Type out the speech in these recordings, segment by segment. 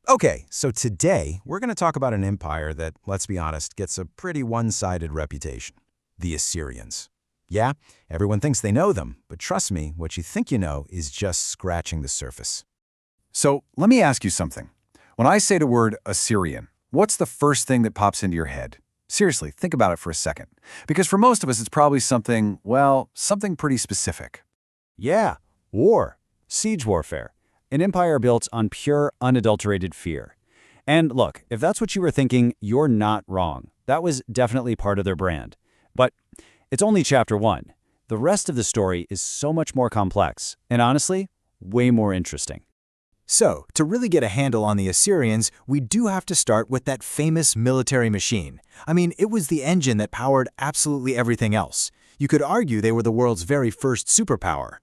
Okay, so today we're going to talk about an empire that, let's be honest, gets a pretty one-sided reputation. The Assyrians. Yeah, everyone thinks they know them, but trust me, what you think you know is just scratching the surface. So let me ask you something. When I say the word Assyrian, what's the first thing that pops into your head? Seriously, think about it for a second. Because for most of us, it's probably something, well, something pretty specific. Yeah, war, siege warfare, an empire built on pure, unadulterated fear. And look, if that's what you were thinking, you're not wrong. That was definitely part of their brand. But it's only chapter 1. The rest of the story is so much more complex, and honestly, way more interesting. So, to really get a handle on the Assyrians, we do have to start with that famous military machine. I mean, it was the engine that powered absolutely everything else. You could argue they were the world's very first superpower.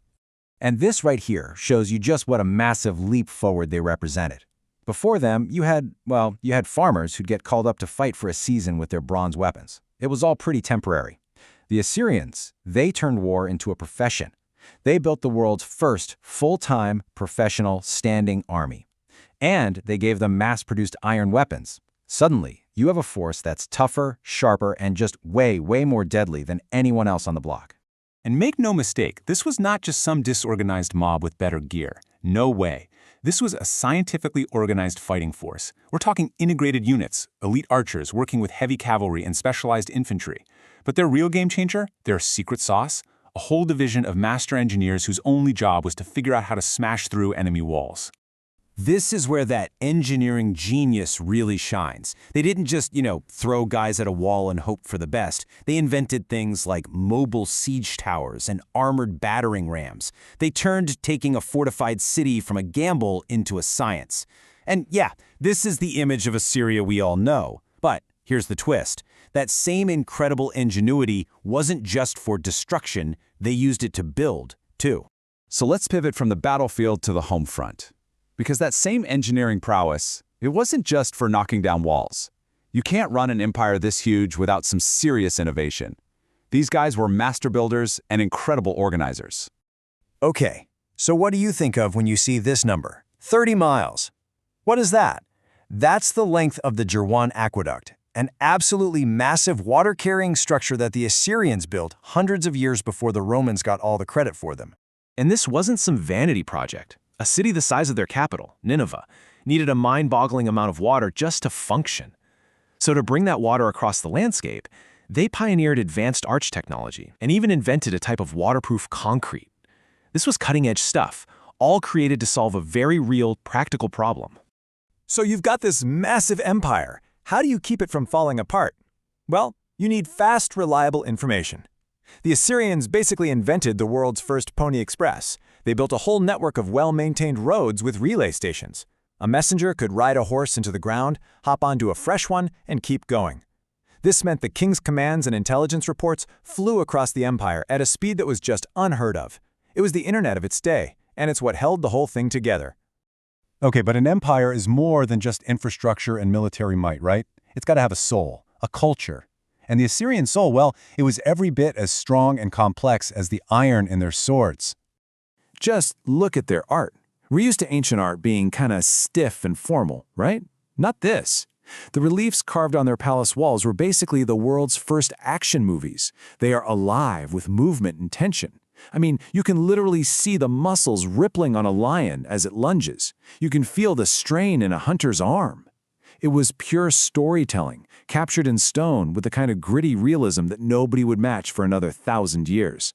And this right here shows you just what a massive leap forward they represented. Before them, you had farmers who'd get called up to fight for a season with their bronze weapons. It was all pretty temporary. The Assyrians, they turned war into a profession. They built the world's first full-time, professional, standing army. And they gave them mass-produced iron weapons. Suddenly, you have a force that's tougher, sharper, and just way more deadly than anyone else on the block. And make no mistake, this was not just some disorganized mob with better gear. No way. This was a scientifically organized fighting force. We're talking integrated units, elite archers working with heavy cavalry and specialized infantry. But their real game changer, their secret sauce, a whole division of master engineers whose only job was to figure out how to smash through enemy walls. This is where that engineering genius really shines. They didn't just, throw guys at a wall and hope for the best. They invented things like mobile siege towers and armored battering rams. They turned taking a fortified city from a gamble into a science. And yeah, this is the image of Assyria we all know. But here's the twist. That same incredible ingenuity wasn't just for destruction, they used it to build, too. So let's pivot from the battlefield to the home front. Because that same engineering prowess, it wasn't just for knocking down walls. You can't run an empire this huge without some serious innovation. These guys were master builders and incredible organizers. Okay, so what do you think of when you see this number? 30 miles. What is that? That's the length of the Jirwan Aqueduct, an absolutely massive water-carrying structure that the Assyrians built hundreds of years before the Romans got all the credit for them. And this wasn't some vanity project. A city the size of their capital, Nineveh, needed a mind-boggling amount of water just to function. So to bring that water across the landscape, they pioneered advanced arch technology and even invented a type of waterproof concrete. This was cutting-edge stuff, all created to solve a very real, practical problem. So you've got this massive empire. How do you keep it from falling apart? Well, you need fast, reliable information. The Assyrians basically invented the world's first Pony Express. They built a whole network of well-maintained roads with relay stations. A messenger could ride a horse into the ground, hop onto a fresh one, and keep going. This meant the king's commands and intelligence reports flew across the empire at a speed that was just unheard of. It was the internet of its day, and it's what held the whole thing together. Okay, but an empire is more than just infrastructure and military might, right? It's got to have a soul, a culture. And the Assyrian soul, well, it was every bit as strong and complex as the iron in their swords. Just look at their art. We're used to ancient art being kind of stiff and formal, right? Not this. The reliefs carved on their palace walls were basically the world's first action movies. They are alive with movement and tension. I mean, you can literally see the muscles rippling on a lion as it lunges. You can feel the strain in a hunter's arm. It was pure storytelling, captured in stone with the kind of gritty realism that nobody would match for another 1,000 years.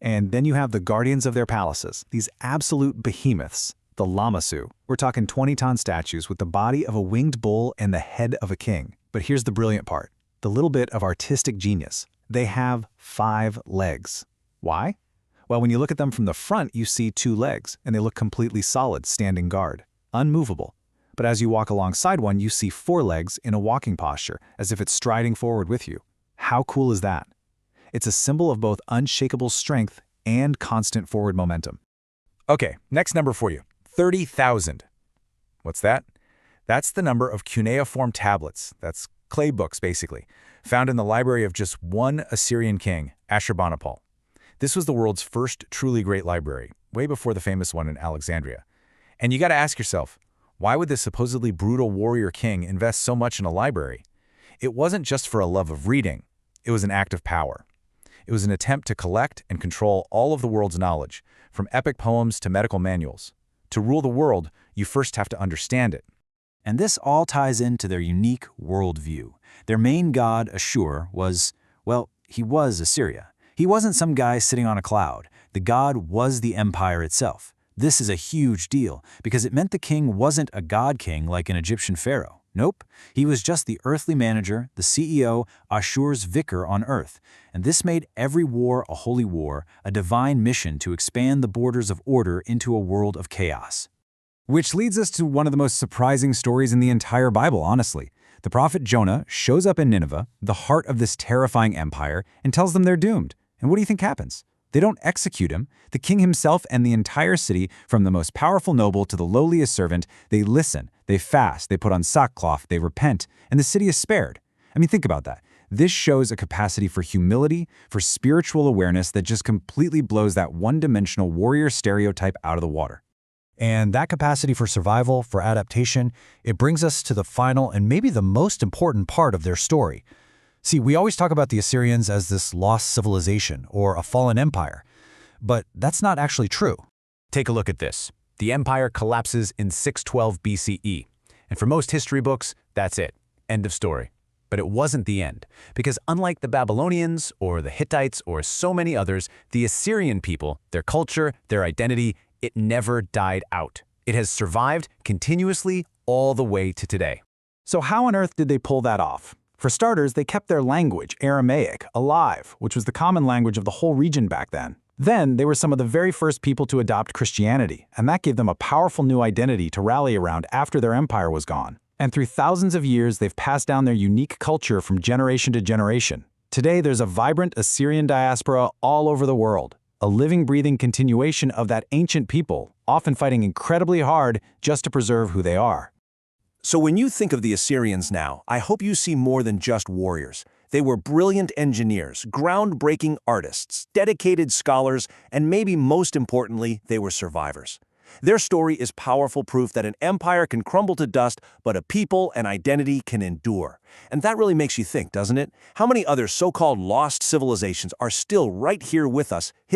And then you have the guardians of their palaces, these absolute behemoths, the Lamassu. We're talking 20-ton statues with the body of a winged bull and the head of a king. But here's the brilliant part, the little bit of artistic genius. They have 5 legs. Why? Well, when you look at them from the front, you see 2 legs, and they look completely solid, standing guard, unmovable. But as you walk alongside one, you see 4 legs in a walking posture, as if it's striding forward with you. How cool is that? It's a symbol of both unshakable strength and constant forward momentum. Okay, next number for you, 30,000. What's that? That's the number of cuneiform tablets, that's clay books basically, found in the library of just one Assyrian king, Ashurbanipal. This was the world's first truly great library, way before the famous one in Alexandria. And you got to ask yourself, Why would this supposedly brutal warrior king invest so much in a library? It wasn't just for a love of reading. It was an act of power. It was an attempt to collect and control all of the world's knowledge, from epic poems to medical manuals. To rule the world, you first have to understand it. And this all ties into their unique worldview. Their main god, Ashur, was, well, he was Assyria. He wasn't some guy sitting on a cloud. The god was the empire itself. This is a huge deal because it meant the king wasn't a god king like an Egyptian pharaoh. Nope, he was just the earthly manager, the CEO, Ashur's vicar on earth. And this made every war a holy war, a divine mission to expand the borders of order into a world of chaos. Which leads us to one of the most surprising stories in the entire Bible, honestly. The prophet Jonah shows up in Nineveh, the heart of this terrifying empire, and tells them they're doomed. And what do you think happens? They don't execute him. The king himself and the entire city, from the most powerful noble to the lowliest servant, they listen, they fast, they put on sackcloth, they repent, and the city is spared. I mean, think about that. This shows a capacity for humility, for spiritual awareness that just completely blows that one-dimensional warrior stereotype out of the water. And that capacity for survival, for adaptation, it brings us to the final and maybe the most important part of their story. See, we always talk about the Assyrians as this lost civilization or a fallen empire, but that's not actually true. Take a look at this. The empire collapses in 612 BCE, and for most history books, that's it. End of story. But it wasn't the end, because unlike the Babylonians or the Hittites or so many others, the Assyrian people, their culture, their identity, it never died out. It has survived continuously all the way to today. So how on earth did they pull that off? For starters, they kept their language, Aramaic, alive, which was the common language of the whole region back then. Then, they were some of the very first people to adopt Christianity, and that gave them a powerful new identity to rally around after their empire was gone. And through thousands of years, they've passed down their unique culture from generation to generation. Today, there's a vibrant Assyrian diaspora all over the world, a living, breathing continuation of that ancient people, often fighting incredibly hard just to preserve who they are. So when you think of the Assyrians now, I hope you see more than just warriors. They were brilliant engineers, groundbreaking artists, dedicated scholars, and maybe most importantly, they were survivors. Their story is powerful proof that an empire can crumble to dust, but a people and identity can endure. And that really makes you think, doesn't it? How many other so-called lost civilizations are still right here with us, hidden